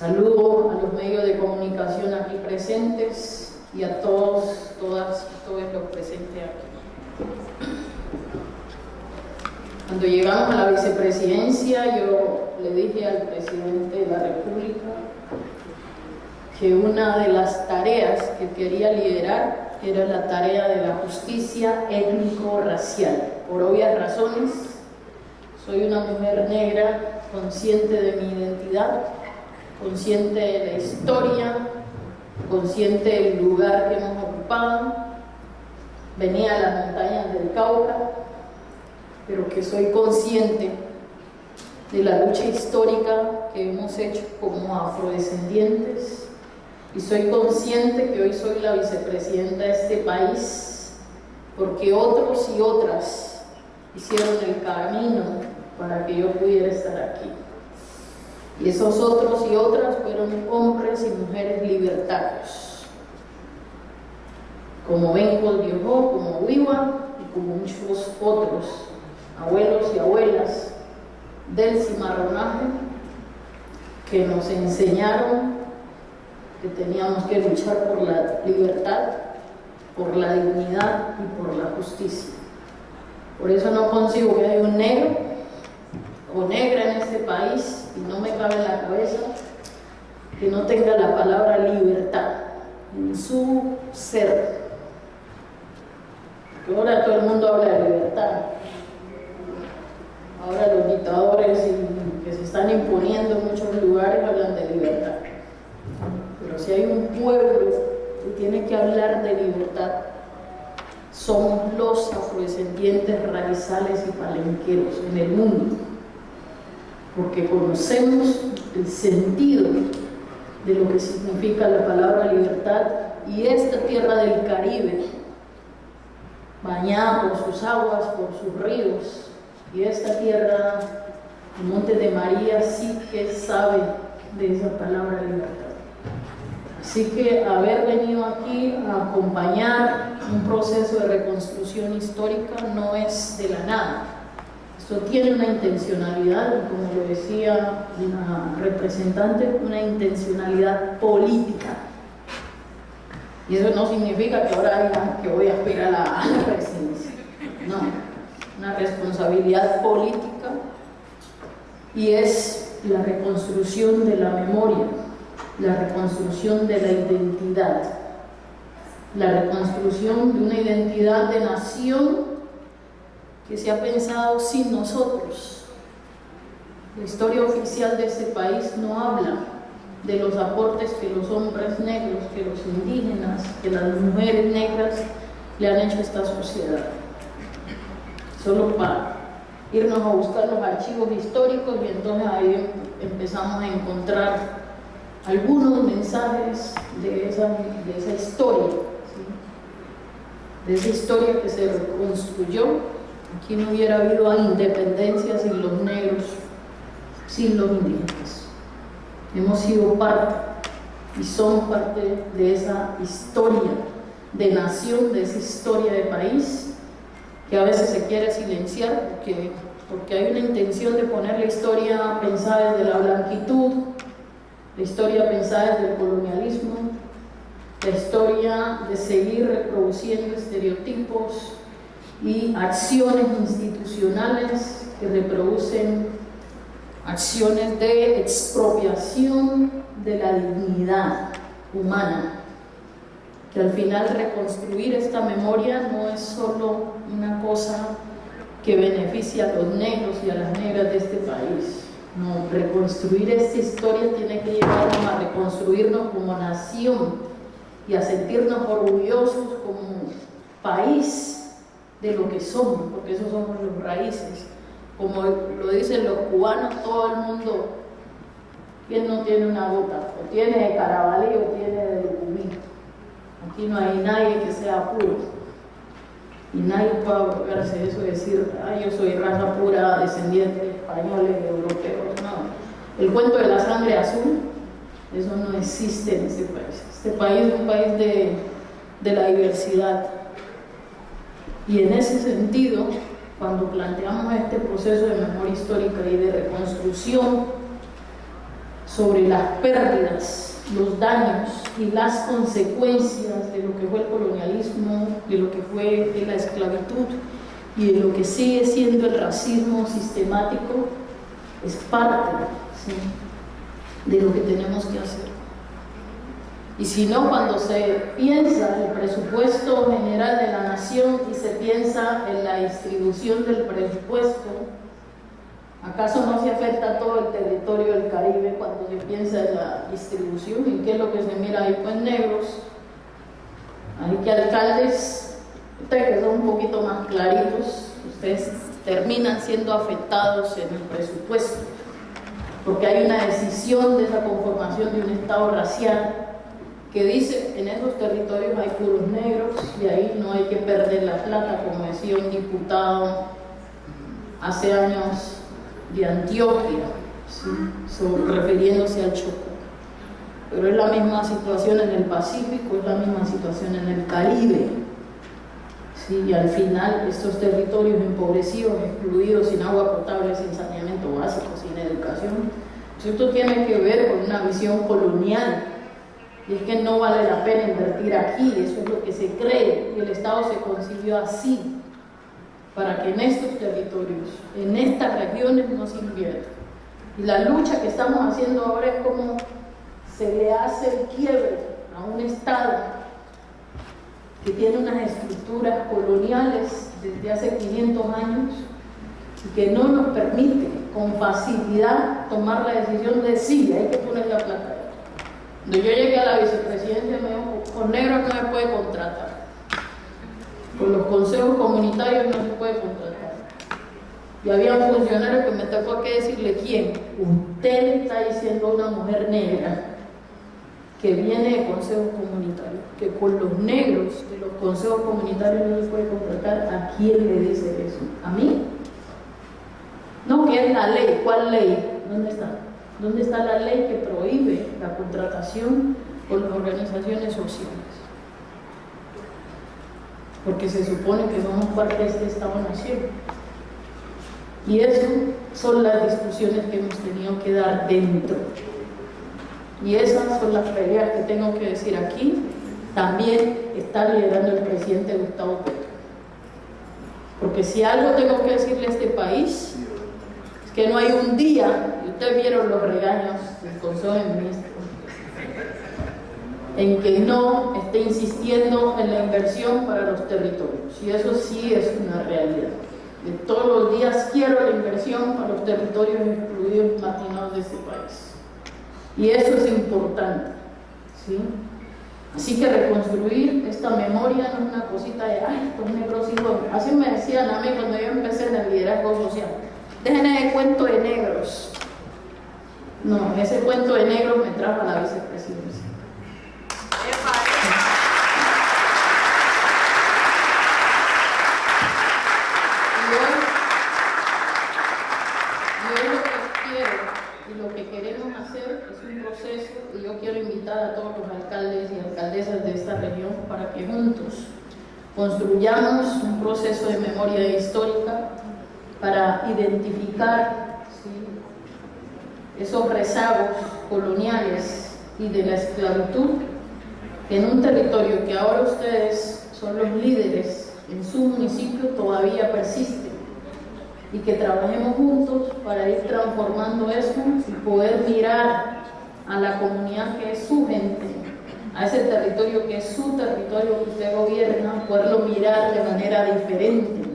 Saludo a los medios de comunicación aquí presentes y a todos, todas y todos los presentes aquí. Cuando llegamos a la vicepresidencia, yo le dije al presidente de la República que una de las tareas que quería liderar era la tarea de la justicia étnico-racial. Por obvias razones, soy una mujer negra consciente de mi identidad, consciente de la historia, consciente del lugar que hemos ocupado. Venía de las montañas del Cauca, pero que soy consciente de la lucha histórica que hemos hecho como afrodescendientes, y soy consciente que hoy soy la vicepresidenta de este país porque otros y otras hicieron el camino para que yo pudiera estar aquí. Y esos otros y otras fueron hombres y mujeres libertarios, como Benjo Diojó, como Wiwa y como muchos otros, abuelos y abuelas del cimarronaje, que nos enseñaron que teníamos que luchar por la libertad, por la dignidad y por la justicia. Por eso no consigo que haya un negro o negra en este país, y no me cabe en la cabeza que no tenga la palabra libertad en su ser. Porque ahora todo el mundo habla de libertad. Ahora los dictadores que se están imponiendo en muchos lugares hablan de libertad. Pero si hay un pueblo que tiene que hablar de libertad, somos los afrodescendientes raizales y palenqueros en el mundo, porque conocemos el sentido de lo que significa la palabra libertad, y esta tierra del Caribe, bañada por sus aguas, por sus ríos, y esta tierra, el Monte de María, sí que sabe de esa palabra libertad. Así que haber venido aquí a acompañar un proceso de reconstrucción histórica no es de la nada. Esto tiene una intencionalidad, y como lo decía una representante, una intencionalidad política. Y eso no significa que ahora digan que voy a aspirar a la presidencia. No, una responsabilidad política, y es la reconstrucción de la memoria, la reconstrucción de la identidad, la reconstrucción de una identidad de nación que se ha pensado sin nosotros. La historia oficial de este país no habla de los aportes que los hombres negros, que los indígenas, que las mujeres negras le han hecho a esta sociedad. Solo para irnos a buscar los archivos históricos, y entonces ahí empezamos a encontrar algunos mensajes de esa historia, ¿sí? De esa historia que se reconstruyó. Aquí no hubiera habido independencia sin los negros, sin los indígenas. Hemos sido parte y somos parte de esa historia de nación, de esa historia de país, que a veces se quiere silenciar porque hay una intención de poner la historia pensada desde la blanquitud, la historia pensada desde el colonialismo, la historia de seguir reproduciendo estereotipos y acciones institucionales que reproducen acciones de expropiación de la dignidad humana. Que al final reconstruir esta memoria no es solo una cosa que beneficia a los negros y a las negras de este país. No, reconstruir esta historia tiene que llevarnos a reconstruirnos como nación y a sentirnos orgullosos como país de lo que somos, porque esos somos los raíces. Como lo dicen los cubanos, todo el mundo, ¿quién no tiene una gota? O tiene de Carabalí o tiene de Lucumí. Aquí no hay nadie que sea puro, y nadie puede apropiarse de eso y decir, yo soy raza pura, descendiente de españoles, de europeos. No, el cuento de la sangre azul, eso no existe en este país. Este país es un país de la diversidad, y en ese sentido, cuando planteamos este proceso de memoria histórica y de reconstrucción, sobre las pérdidas, los daños y las consecuencias de lo que fue el colonialismo, de lo que fue la esclavitud y de lo que sigue siendo el racismo sistemático, es parte, ¿sí?, de lo que tenemos que hacer. Y si no, cuando se piensa el presupuesto general de la nación y se piensa en la distribución del presupuesto, ¿acaso no se afecta a todo el territorio del Caribe cuando se piensa en la distribución? ¿Y qué es lo que se mira ahí? Pues negros. Hay que alcaldes, ustedes que son un poquito más claritos, ustedes terminan siendo afectados en el presupuesto, porque hay una decisión de esa conformación de un Estado racial que dice, en esos territorios hay puros negros y ahí no hay que perder la plata, como decía un diputado hace años de Antioquia, ¿sí?, refiriéndose al Chocó. Pero es la misma situación en el Pacífico, es la misma situación en el Caribe, ¿sí? Y al final estos territorios empobrecidos, excluidos, sin agua potable, sin saneamiento básico, sin educación, esto tiene que ver con una visión colonial. Y es que no vale la pena invertir aquí, eso es lo que se cree, y el Estado se concibió así, para que en estos territorios, en estas regiones no se invierta. Y la lucha que estamos haciendo ahora es como se le hace el quiebre a un Estado que tiene unas estructuras coloniales desde hace 500 años y que no nos permite con facilidad tomar la decisión de sí, hay que poner la plata. Cuando yo llegué a la vicepresidencia me dijo, con negro no me puede contratar, con los consejos comunitarios no se puede contratar. Y había un funcionario que me tocó que decirle, ¿quién? Usted está diciendo a una mujer negra que viene de consejos comunitarios, que con los negros de los consejos comunitarios no se puede contratar. ¿A quién le dice eso? ¿A mí? No, que es la ley. ¿Cuál ley? ¿Dónde está? ¿Dónde está la ley que prohíbe la contratación con las organizaciones sociales? Porque se supone que somos parte de este Estado-nación. Y eso son las discusiones que hemos tenido que dar dentro. Y esas son las peleas que tengo que decir aquí. También está liderando el presidente Gustavo Petro. Porque si algo tengo que decirle a este país, es que no hay un día, y ustedes vieron los regaños del Consejo de Ministros, en que no esté insistiendo en la inversión para los territorios. Y eso sí es una realidad. De todos los días quiero la inversión para los territorios excluidos y marginados de este país. Y eso es importante, ¿sí? Así que reconstruir esta memoria no es una cosita de, ay, estos negros hijos. Así me decían a mí cuando yo empecé en el liderazgo social. Déjenme de cuento de negros. No, ese cuento de negros me trajo a la vicepresidencia. Yo lo que quiero y lo que queremos hacer es un proceso, y yo quiero invitar a todos los alcaldes y alcaldesas de esta región para que juntos construyamos un proceso de memoria histórica para identificar, ¿sí?, esos rezagos coloniales y de la esclavitud en un territorio que ahora ustedes son los líderes en su municipio todavía persiste, y que trabajemos juntos para ir transformando eso y poder mirar a la comunidad que es su gente, a ese territorio que es su territorio que usted gobierna, poderlo mirar de manera diferente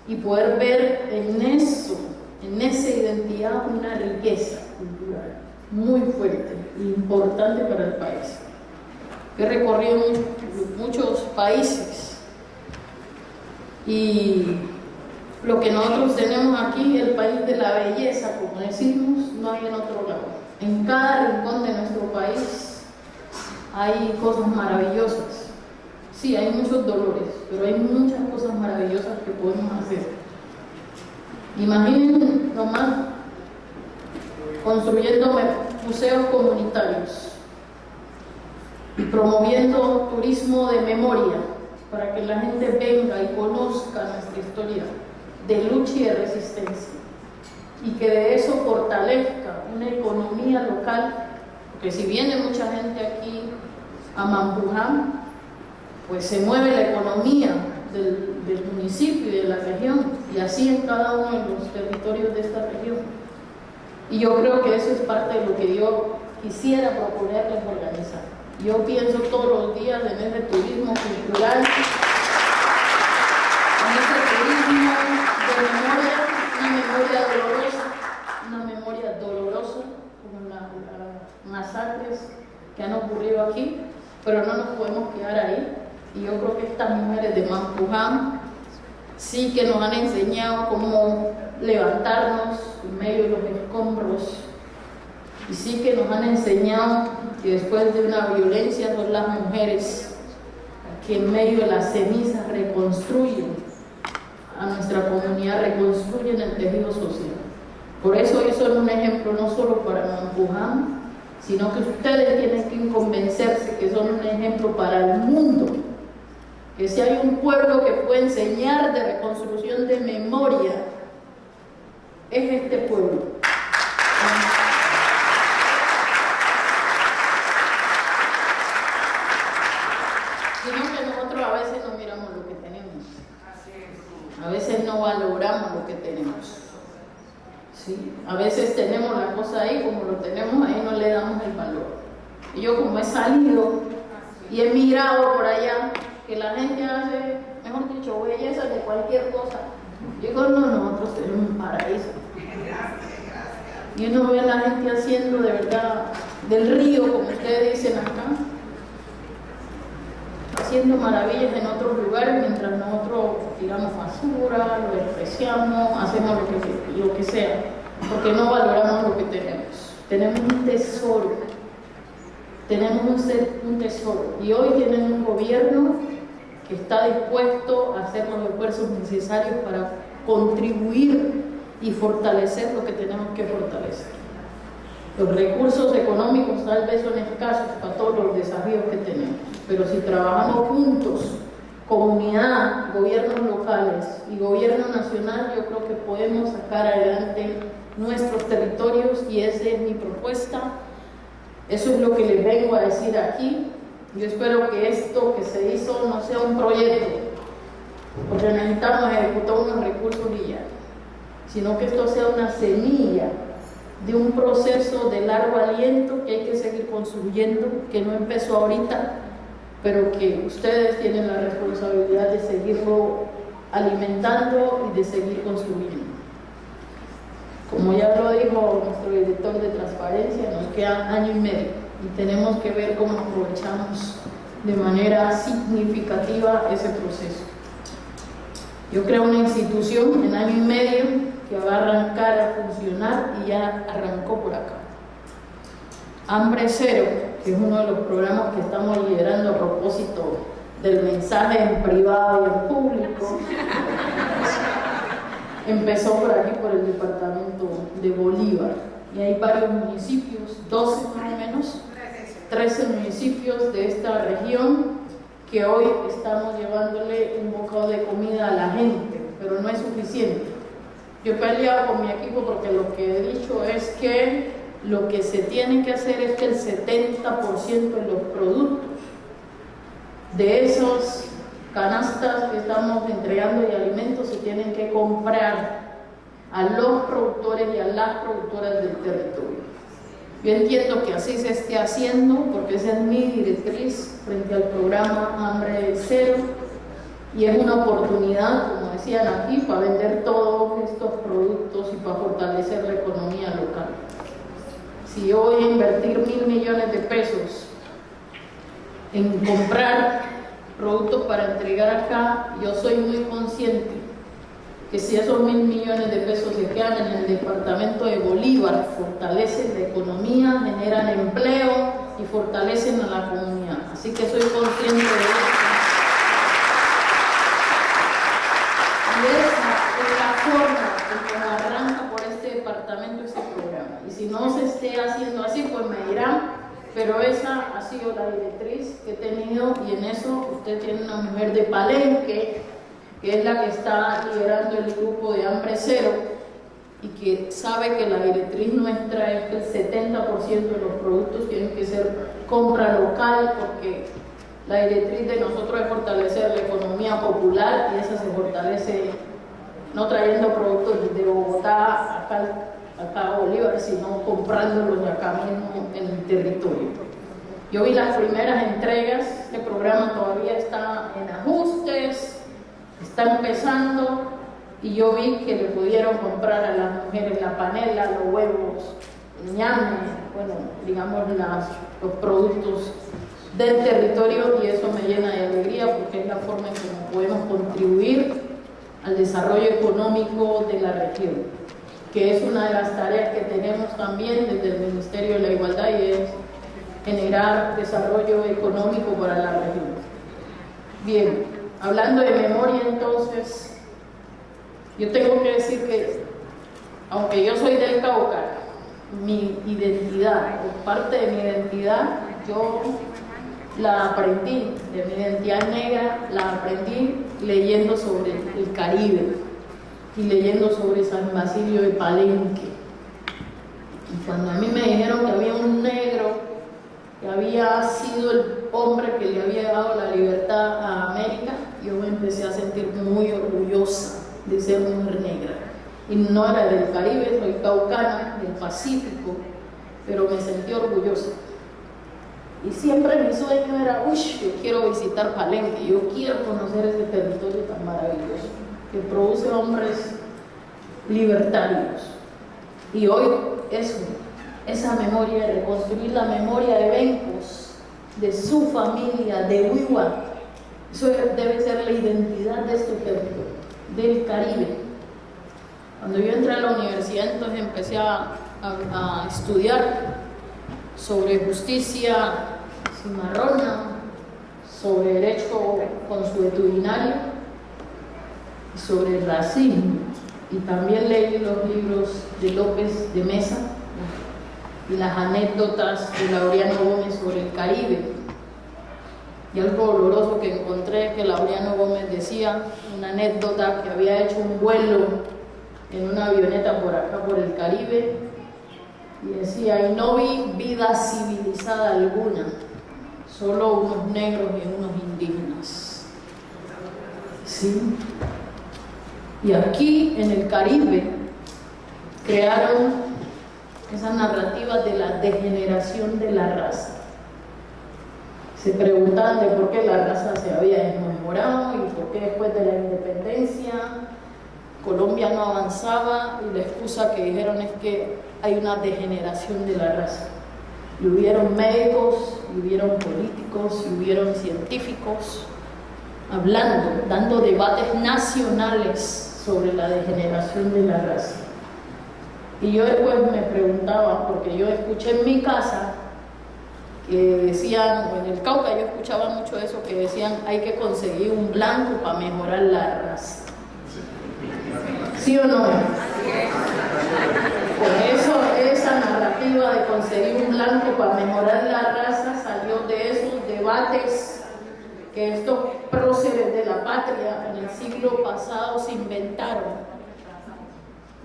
y poder ver en eso, en esa identidad, una riqueza cultural muy fuerte e importante para el país. He recorrido muchos países y lo que nosotros tenemos aquí, el país de la belleza, como decimos, no hay en otro lado. En cada rincón de nuestro país hay cosas maravillosas. Sí, hay muchos dolores, pero hay muchas cosas maravillosas que podemos hacer. Imaginen nomás construyendo museos comunitarios y promoviendo turismo de memoria para que la gente venga y conozca nuestra historia de lucha y de resistencia. y que de eso fortalezca una economía local, porque si viene mucha gente aquí a Mampuján, pues se mueve la economía del municipio y de la región, y así en cada uno de los territorios de esta región. Y yo creo que eso es parte de lo que yo quisiera proponerles organizar. Yo pienso todos los días en ese turismo cultural, en ese turismo de memoria, una memoria dolorosa, como las masacres que han ocurrido aquí, pero no nos podemos quedar ahí. Y yo creo que estas mujeres de Mampuján sí que nos han enseñado cómo levantarnos en medio de los escombros, y sí que nos han enseñado que después de una violencia son las mujeres que en medio de las cenizas reconstruyen a nuestra comunidad, reconstruyen el tejido social. Por eso ellos son un ejemplo no solo para Mampuján, sino que ustedes tienen que convencerse que son un ejemplo para el mundo, que si hay un pueblo que puede enseñar de reconstrucción de memoria, es este pueblo. Sino que nosotros a veces no miramos lo que tenemos, a veces no valoramos lo que tenemos. ¿Sí? A veces tenemos la cosa ahí, como lo tenemos ahí, no le damos el valor. Y yo, como he salido y he mirado por allá que la gente hace, mejor dicho, belleza de cualquier cosa, digo, no, nosotros tenemos un paraíso. Y uno ve a la gente haciendo de verdad del río, como ustedes dicen acá, haciendo maravillas en otros lugares, mientras nosotros tiramos basura, lo despreciamos, hacemos lo que sea, porque no valoramos lo que tenemos. Tenemos un tesoro, tenemos un tesoro, y hoy tienen un gobierno que está dispuesto a hacer los esfuerzos necesarios para contribuir y fortalecer lo que tenemos que fortalecer. Los recursos económicos tal vez son escasos para todos los desafíos que tenemos, pero si trabajamos juntos, comunidad, gobiernos locales y gobierno nacional, yo creo que podemos sacar adelante nuestros territorios, y esa es mi propuesta. Eso es lo que les vengo a decir aquí. Yo espero que esto que se hizo no sea un proyecto, porque necesitamos ejecutar unos recursos y ya, sino que esto sea una semilla de un proceso de largo aliento que hay que seguir construyendo, que no empezó ahorita, pero que ustedes tienen la responsabilidad de seguirlo alimentando y de seguir construyendo. Como ya lo dijo nuestro director de transparencia, nos queda año y medio y tenemos que ver cómo aprovechamos de manera significativa ese proceso. Yo creo una institución en año y medio que va a arrancar a funcionar, y ya arrancó por acá. Hambre Cero, que es uno de los programas que estamos liderando a propósito del mensaje en privado y en público, empezó por aquí, por el departamento de Bolívar, y hay varios municipios, 12 más o menos, 13 municipios de esta región que hoy estamos llevándole un bocado de comida a la gente, pero no es suficiente. Yo he peleado con mi equipo porque lo que he dicho es que lo que se tiene que hacer es que el 70% de los productos de esos canastas que estamos entregando y alimentos se tienen que comprar a los productores y a las productoras del territorio. Yo entiendo que así se esté haciendo, porque esa es mi directriz frente al programa Hambre Cero, y es una oportunidad, como decían aquí, para vender todos estos productos y para fortalecer la economía local. Si yo voy a invertir 1.000 millones de pesos en comprar productos para entregar acá, yo soy muy consciente que si esos 1.000 millones de pesos se quedan en el departamento de Bolívar, fortalecen la economía, generan empleo y fortalecen a la comunidad. Así que soy consciente de eso. Y esa es la forma en que arranca por este departamento este programa. Y si no se esté haciendo así, pues me dirán, pero esa ha sido la directriz que he tenido, y en eso usted tiene una mujer de Palenque, que es la que está liderando el grupo de Hambre Cero, y que sabe que la directriz nuestra es que el 70% de los productos tienen que ser compra local, porque la directriz de nosotros es fortalecer la economía popular y esa se fortalece no trayendo productos de Bogotá acá a Bolívar, sino comprándolos de acá mismo en el territorio. Yo vi las primeras entregas, este programa todavía está en ajustes, está empezando, y yo vi que le pudieron comprar a las mujeres la panela, los huevos, el ñame, bueno, digamos los productos del territorio, y eso me llena de alegría porque es la forma en que podemos contribuir al desarrollo económico de la región, que es una de las tareas que tenemos también desde el Ministerio de la Igualdad, y es generar desarrollo económico para la región. Bien, hablando de memoria, entonces, yo tengo que decir que, aunque yo soy del Cauca, mi identidad, o parte de mi identidad, yo la aprendí, de mi identidad negra, la aprendí leyendo sobre el Caribe y leyendo sobre San Basilio de Palenque. Y cuando a mí me dijeron que había un negro que había sido el hombre que le había dado la libertad a América, yo me empecé a sentir muy orgullosa de ser mujer negra. Y no era del Caribe, soy caucana, del Pacífico, pero me sentí orgullosa. Y siempre mi sueño era, yo quiero visitar Palenque, yo quiero conocer ese territorio tan maravilloso, que produce hombres libertarios. Y hoy esa memoria, reconstruir la memoria de Bencos, de su familia, de Huiwa, eso debe ser la identidad de este territorio, del Caribe. Cuando yo entré a la universidad, entonces empecé a estudiar sobre justicia cimarrona, sobre derecho consuetudinario y sobre racismo. Y también leí los libros de López de Mesa y las anécdotas de Laureano Gómez sobre el Caribe. Y algo doloroso que encontré, que Laureano Gómez decía, una anécdota, que había hecho un vuelo en una avioneta por acá, por el Caribe, y decía, y no vi vida civilizada alguna, solo unos negros y unos indígenas. ¿Sí? Y aquí en el Caribe crearon esa narrativa de la degeneración de la raza. Se preguntaban de por qué la raza se había desmejorado y por qué después de la independencia Colombia no avanzaba, y la excusa que dijeron es que hay una degeneración de la raza. Y hubieron médicos, y hubieron políticos, y hubieron científicos hablando, dando debates nacionales sobre la degeneración de la raza. Y yo después me preguntaba, porque yo escuché en mi casa que decían, o en el Cauca yo escuchaba mucho eso, que decían hay que conseguir un blanco para mejorar la raza. ¿Sí o no? Por eso esa narrativa de conseguir un blanco para mejorar la raza salió de esos debates que estos próceres de la patria en el siglo pasado se inventaron.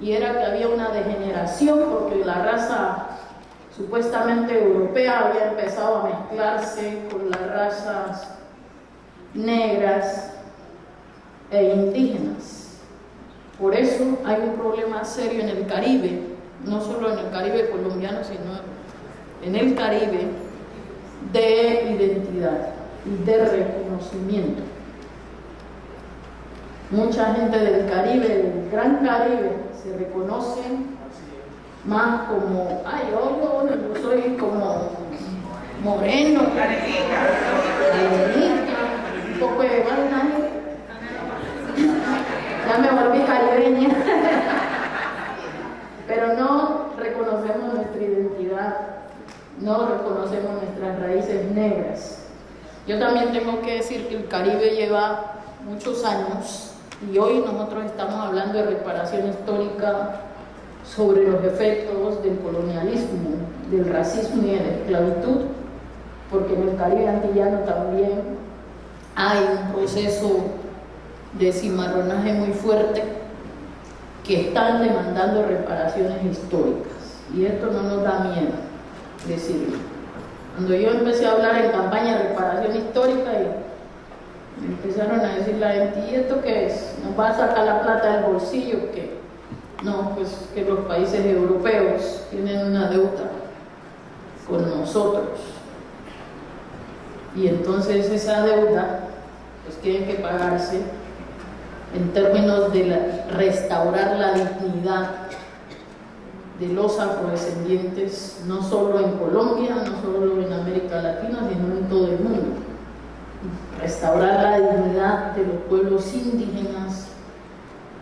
Y era que había una degeneración porque la raza supuestamente europea había empezado a mezclarse con las razas negras e indígenas. Por eso hay un problema serio en el Caribe, no solo en el Caribe colombiano, sino en el Caribe, de identidad y de reconocimiento. Mucha gente del Caribe, del Gran Caribe, se reconoce más como, yo soy como moreno, morenita, un poco de vaina. Ya me volví caribeña, pero no reconocemos nuestra identidad, no reconocemos nuestras raíces negras. Yo también tengo que decir que el Caribe lleva muchos años y hoy nosotros estamos hablando de reparación histórica sobre los efectos del colonialismo, del racismo y de la esclavitud, porque en el Caribe antillano también hay un proceso de cimarronaje muy fuerte, que están demandando reparaciones históricas. Y esto no nos da miedo decirlo. Cuando yo empecé a hablar en campaña de reparación histórica, y me empezaron a decir la gente, ¿y esto qué es? ¿Nos va a sacar la plata del bolsillo? ¿Qué? No, pues que los países europeos tienen una deuda con nosotros. Y entonces esa deuda pues tiene que pagarse en términos de restaurar la dignidad de los afrodescendientes, no solo en Colombia, no solo en América Latina, sino en todo el mundo. Restaurar la dignidad de los pueblos indígenas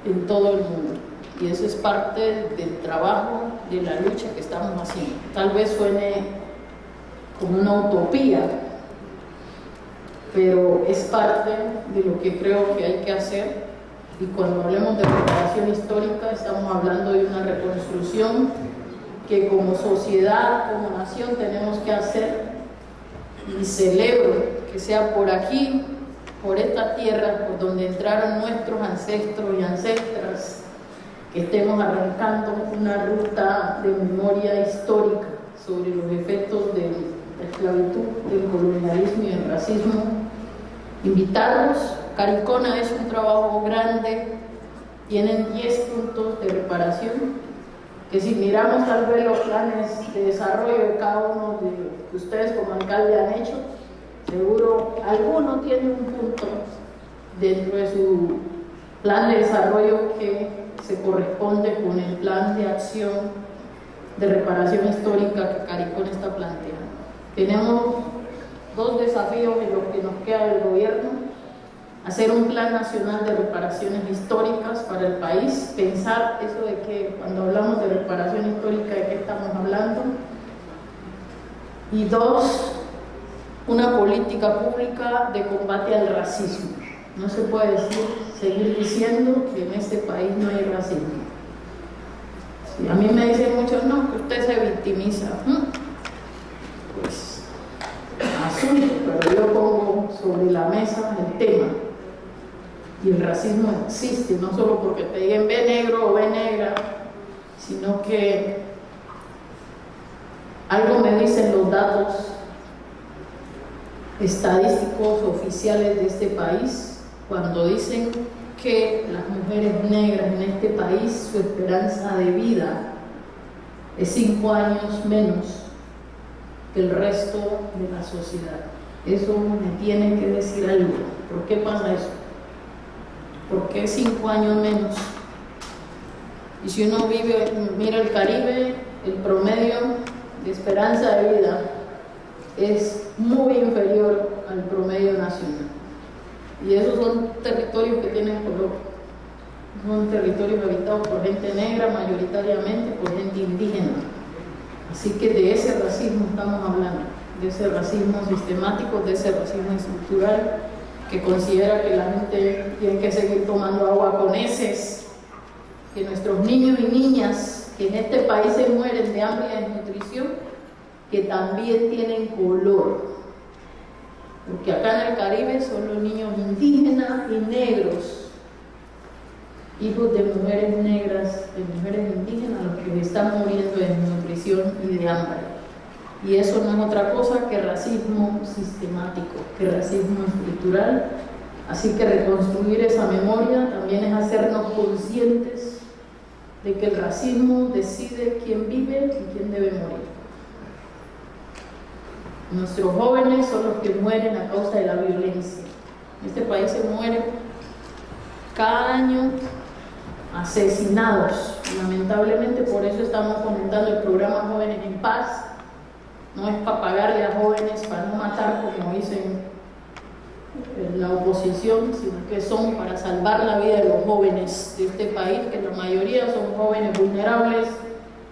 en todo el mundo. Y eso es parte del trabajo, de la lucha que estamos haciendo. Tal vez suene como una utopía, pero es parte de lo que creo que hay que hacer. Y cuando hablemos de reparación histórica, estamos hablando de una reconstrucción que como sociedad, como nación, tenemos que hacer. Y celebro que sea por aquí, por esta tierra, por donde entraron nuestros ancestros y ancestras, que estemos arrancando una ruta de memoria histórica sobre los efectos de la esclavitud, del colonialismo y del racismo. Invitarlos. CARICON ha hecho un trabajo grande, tienen 10 puntos de reparación, que si miramos tal vez los planes de desarrollo de cada uno de ustedes como alcalde han hecho, seguro alguno tiene un punto dentro de su plan de desarrollo que se corresponde con el plan de acción de reparación histórica que CARICON está planteando. Tenemos 2 desafíos en lo que nos queda del gobierno: hacer un plan nacional de reparaciones históricas para el país, pensar eso de que cuando hablamos de reparación histórica, ¿de qué estamos hablando? Y 2, una política pública de combate al racismo. No se puede seguir diciendo que en este país no hay racismo. Si a mí me dicen muchos, no, que usted se victimiza. Pues, asunto, pero yo pongo sobre la mesa el tema. Y el racismo existe, no solo porque te digan ve negro o ve negra, sino que algo me dicen los datos estadísticos oficiales de este país, cuando dicen que las mujeres negras en este país, su esperanza de vida es 5 años menos que el resto de la sociedad. Eso me tiene que decir algo. ¿Por qué pasa eso? ¿Por qué 5 años menos? Y si uno mira el Caribe, el promedio de esperanza de vida es muy inferior al promedio nacional. Y esos son territorios que tienen color. Son territorios habitados por gente negra, mayoritariamente por gente indígena. Así que de ese racismo estamos hablando, de ese racismo sistemático, de ese racismo estructural, que considera que la gente tiene que seguir tomando agua con heces, que nuestros niños y niñas que en este país se mueren de hambre y desnutrición, que también tienen color, porque acá en el Caribe son los niños indígenas y negros, hijos de mujeres negras, de mujeres indígenas, los que están muriendo de desnutrición y de hambre. Y eso no es otra cosa que racismo sistemático, que racismo estructural. Así que reconstruir esa memoria también es hacernos conscientes de que el racismo decide quién vive y quién debe morir. Nuestros jóvenes son los que mueren a causa de la violencia. En este país se mueren cada año asesinados. Lamentablemente, por eso estamos fomentando el programa Jóvenes en Paz. No es para pagarle a jóvenes para no matar, como dicen la oposición, sino que son para salvar la vida de los jóvenes de este país, que la mayoría son jóvenes vulnerables,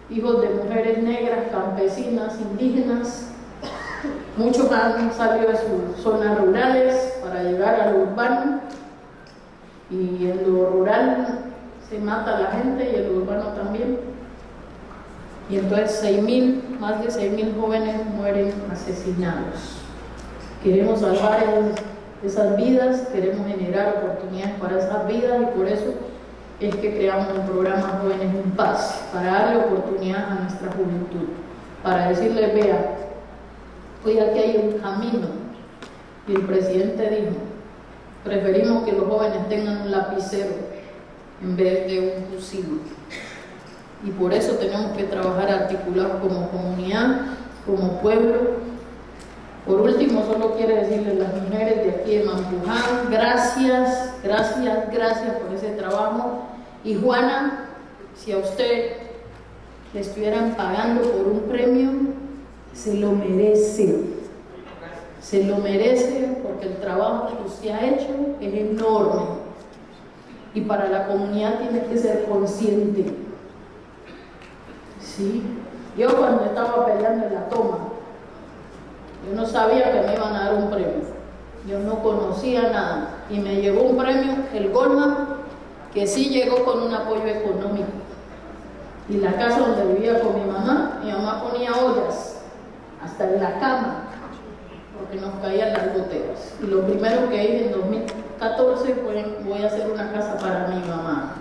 hijos de mujeres negras, campesinas, indígenas. Muchos han salido de sus zonas rurales para llegar a lo urbano, y en lo rural se mata a la gente y en lo urbano también. Y entonces más de 6.000 jóvenes mueren asesinados. Queremos salvar esas vidas, queremos generar oportunidades para esas vidas, y por eso es que creamos un programa Jóvenes en Paz para darle oportunidad a nuestra juventud, para decirles, vea, hoy aquí hay un camino. Y el presidente dijo, preferimos que los jóvenes tengan un lapicero en vez de un fusil. Y por eso tenemos que trabajar articulados como comunidad, como pueblo. Por último, solo quiero decirles a las mujeres de aquí de Mampuján, gracias por ese trabajo. Y Juana, si a usted le estuvieran pagando por un premio, se lo merece. Se lo merece porque el trabajo que usted ha hecho es enorme. Y para la comunidad tiene que ser consciente. ¿Sí? Yo cuando estaba peleando en la toma, yo no sabía que me iban a dar un premio. Yo no conocía nada. Y me llegó un premio, el Goldman, que sí llegó con un apoyo económico. Y la casa donde vivía con mi mamá ponía ollas hasta en la cama, porque nos caían las goteras. Y lo primero que hice en 2014 fue, voy a hacer una casa para mi mamá.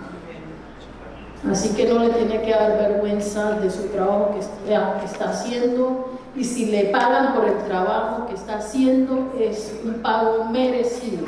Así que no le tiene que dar vergüenza de su trabajo que está haciendo, y si le pagan por el trabajo que está haciendo, es un pago merecido.